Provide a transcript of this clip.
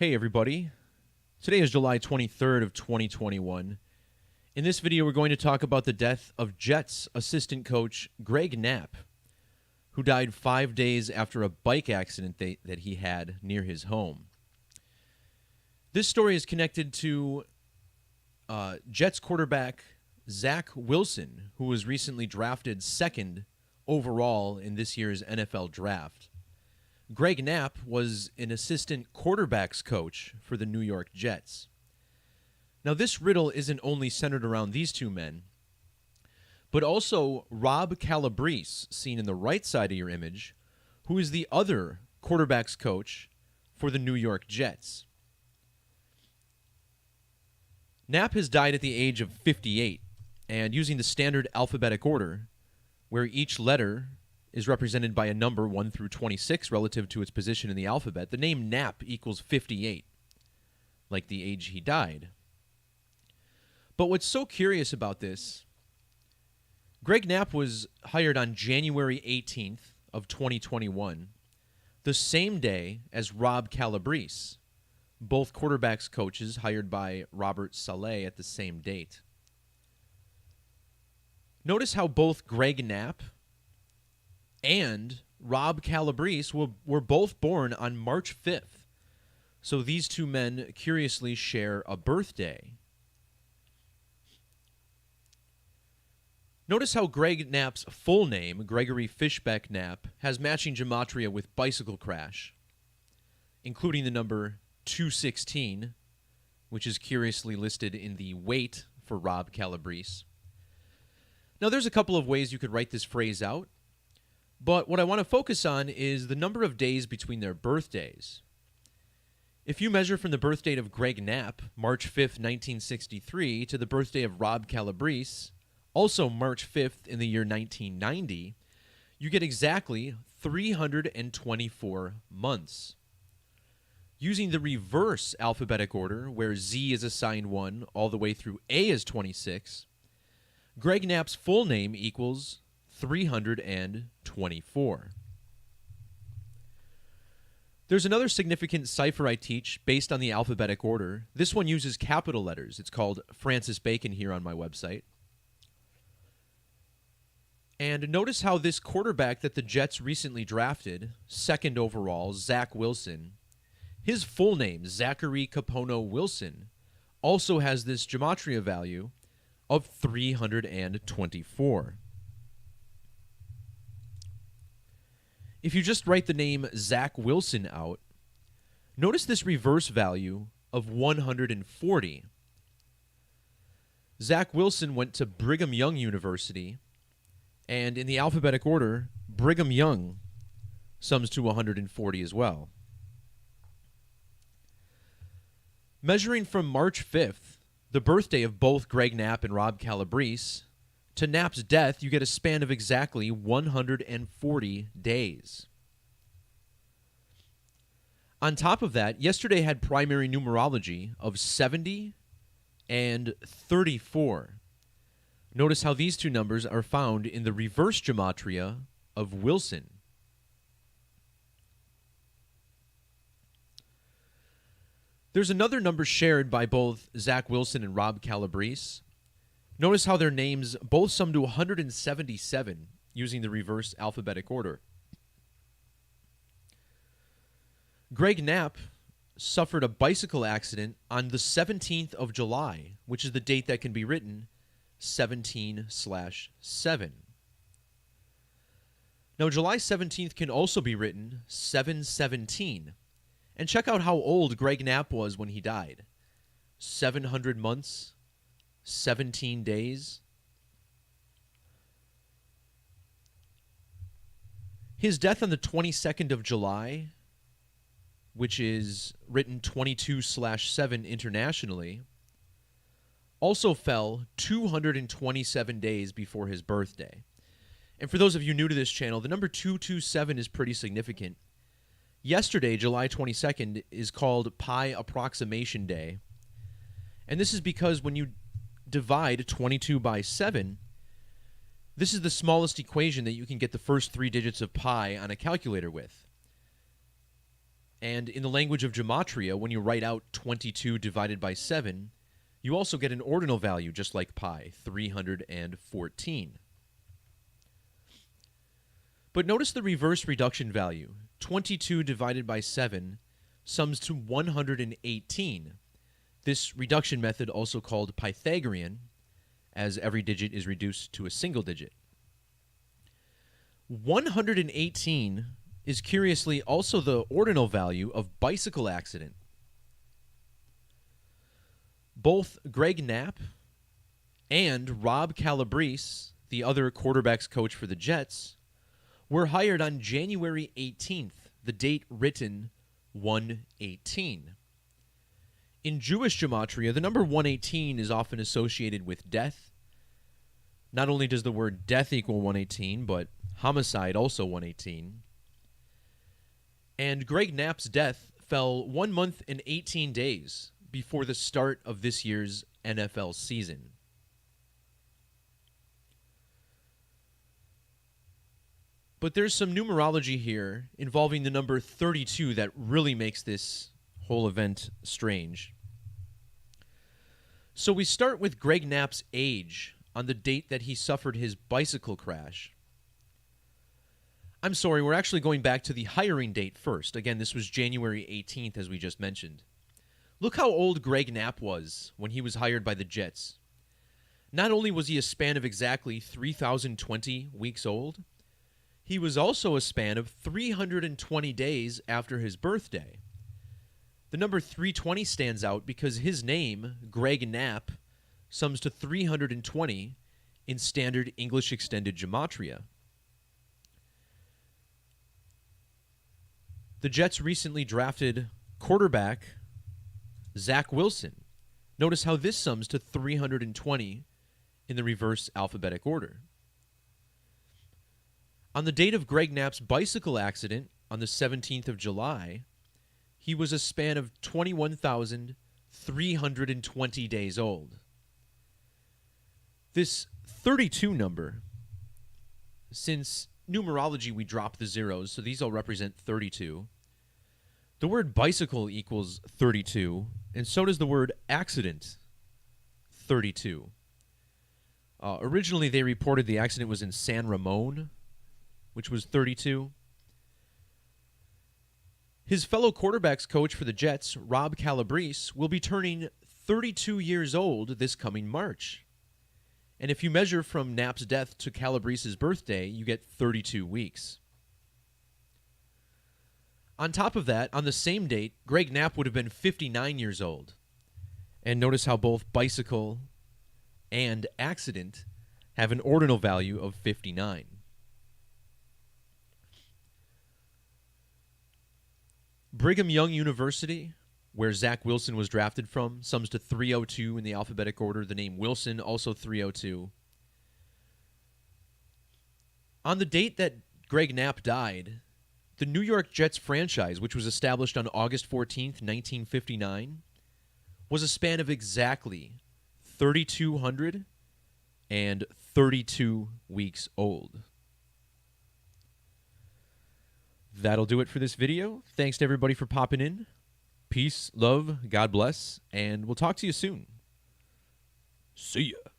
Hey everybody, today is July 23rd of 2021. In this video we're going to talk about the death of Jets assistant coach Greg Knapp, who died 5 days after a bike accident that he had near his home. This story is connected to Jets quarterback Zach Wilson, who was recently drafted second overall in this year's NFL draft. Greg Knapp was an assistant quarterbacks coach for the New York Jets. Now, this riddle isn't only centered around these two men, but also Rob Calabrese, seen in the right side of your image, who is the other quarterbacks coach for the New York Jets. Knapp has died at the age of 58, and using the standard alphabetic order, where each letter is represented by a number 1 through 26 relative to its position in the alphabet, the name Knapp equals 58, like the age he died. But what's so curious about this, Greg Knapp was hired on January 18th of 2021, the same day as Rob Calabrese, both quarterbacks coaches hired by Robert Saleh at the same date. Notice how both Greg Knapp and Rob Calabrese were both born on March 5th. So these two men curiously share a birthday. Notice how Greg Knapp's full name, Gregory Fishbeck Knapp, has matching gematria with bicycle crash, including the number 216, which is curiously listed in the weight for Rob Calabrese. Now, there's a couple of ways you could write this phrase out, but what I want to focus on is the number of days between their birthdays. If you measure from the birth date of Greg Knapp, March 5th, 1963, to the birthday of Rob Calabrese, also March 5th in the year 1990, you get exactly 324 months. Using the reverse alphabetic order, where Z is assigned 1 all the way through A is 26, Greg Knapp's full name equals 324. There's another significant cipher I teach based on the alphabetic order. This one uses capital letters. It's called Francis Bacon here on my website. And notice how this quarterback that the Jets recently drafted, second overall, Zach Wilson, his full name, Zachary Capono Wilson, also has this gematria value of 324. If you just write the name Zach Wilson out, notice this reverse value of 140. Zach Wilson went to Brigham Young University, and in the alphabetic order, Brigham Young sums to 140 as well. Measuring from March 5th, the birthday of both Greg Knapp and Rob Calabrese, to Knapp's death, you get a span of exactly 140 days. On top of that, yesterday had primary numerology of 70 and 34. Notice how these two numbers are found in the reverse gematria of Wilson. There's another number shared by both Zach Wilson and Rob Calabrese. Notice how their names both sum to 177 using the reverse alphabetic order. Greg Knapp suffered a bicycle accident on the 17th of July, which is the date that can be written 17/7. Now, July 17th can also be written 7/17. And check out how old Greg Knapp was when he died. 700 months, 17 days. His death on the 22nd of July, which is written 22/7 internationally, also fell 227 days before his birthday. And for those of you new to this channel, the number 227 is pretty significant. Yesterday, July 22nd, is called Pi Approximation Day. And this is because when you divide 22 by 7, this is the smallest equation that you can get the first 3 digits of pi on a calculator with. And in the language of Gematria, when you write out 22 divided by 7, you also get an ordinal value, just like pi, 314. But notice the reverse reduction value. 22 divided by 7 sums to 118. This reduction method, also called Pythagorean, as every digit is reduced to a single digit. 118 is curiously also the ordinal value of bicycle accident. Both Greg Knapp and Rob Calabrese, the other quarterbacks coach for the Jets, were hired on January 18th, the date written 118. In Jewish gematria, the number 118 is often associated with death. Not only does the word death equal 118, but homicide also 118. And Greg Knapp's death fell 1 month and 18 days before the start of this year's NFL season. But there's some numerology here involving the number 32 that really makes this whole event strange. So we start with Greg Knapp's age on the date that he suffered his bicycle crash. I'm sorry, we're actually going back to the hiring date first. Again, this was January 18th, as we just mentioned. Look how old Greg Knapp was when he was hired by the Jets. Not only was he a span of exactly 3,020 weeks old, he was also a span of 320 days after his birthday. The number 320 stands out because his name, Greg Knapp, sums to 320 in standard English extended gematria. The Jets recently drafted quarterback Zach Wilson. Notice how this sums to 320 in the reverse alphabetic order. On the date of Greg Knapp's bicycle accident on the 17th of July, he was a span of 21,320 days old. This 32 number, since numerology we drop the zeros, so these all represent 32. The word bicycle equals 32, and so does the word accident, 32. Originally, they reported the accident was in San Ramon, which was 32. His fellow quarterbacks coach for the Jets, Rob Calabrese, will be turning 32 years old this coming March. And if you measure from Knapp's death to Calabrese's birthday, you get 32 weeks. On top of that, on the same date, Greg Knapp would have been 59 years old. And notice how both bicycle and accident have an ordinal value of 59. Brigham Young University, where Zach Wilson was drafted from, sums to 302 in the alphabetic order. The name Wilson, also 302. On the date that Greg Knapp died, the New York Jets franchise, which was established on August 14th, 1959, was a span of exactly 3,232 weeks old. That'll do it for this video. Thanks to everybody for popping in. Peace, love, God bless, and we'll talk to you soon. See ya.